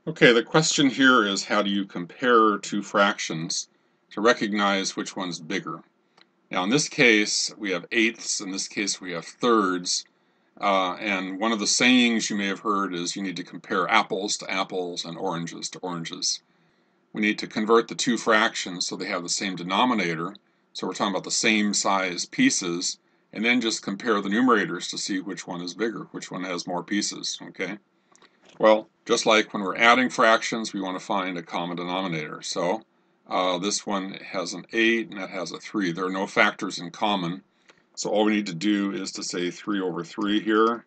Okay, the question here is how do you compare two fractions to recognize which one's bigger? Now in this case we have eighths, in this case we have thirds, and one of the sayings you may have heard is you need to compare apples to apples and oranges to oranges. We need to convert the two fractions so they have the same denominator, so we're talking about the same size pieces, and then just compare the numerators to see which one is bigger, which one has more pieces, okay? Well, just like when we're adding fractions, we want to find a common denominator. So this one has an 8 and that has a 3. There are no factors in common. So all we need to do is to say 3 over 3 here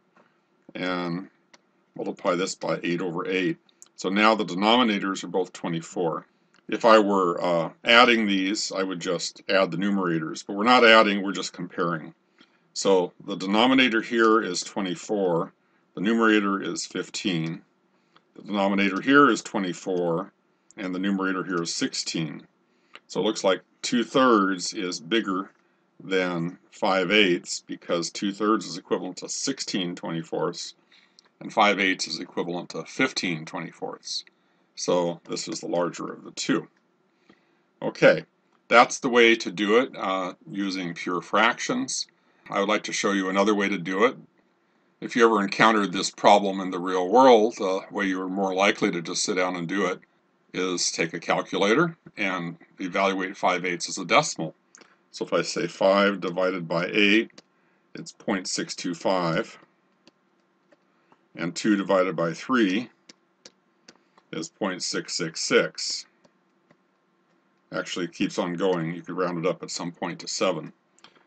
and multiply this by 8 over 8. So now the denominators are both 24. If I were adding these, I would just add the numerators. But we're not adding, we're just comparing. So the denominator here is 24. The numerator is 15. The denominator here is 24, and the numerator here is 16. So it looks like 2/3 is bigger than 5/8 because 2/3 is equivalent to 16 24ths, and 5/8 is equivalent to 15 24ths. So this is the larger of the two. Okay, that's the way to do it using pure fractions. I would like to show you another way to do it. If you ever encountered this problem in the real world, the way you're more likely to just sit down and do it is take a calculator and evaluate 5/8 as a decimal. So if I say 5 divided by 8, it's 0.625, and 2 divided by 3 is 0.666. Actually, it keeps on going. You could round it up at some point to 7.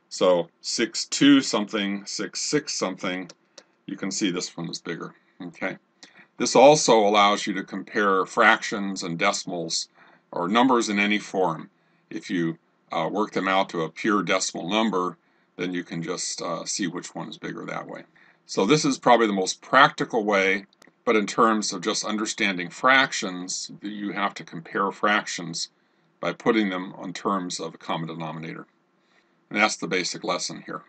So 6.2 something, 6.6 something, you can see this one is bigger. Okay. This also allows you to compare fractions and decimals or numbers in any form. If you work them out to a pure decimal number, then you can just see which one is bigger that way. So this is probably the most practical way, but in terms of just understanding fractions, you have to compare fractions by putting them on terms of a common denominator. And that's the basic lesson here.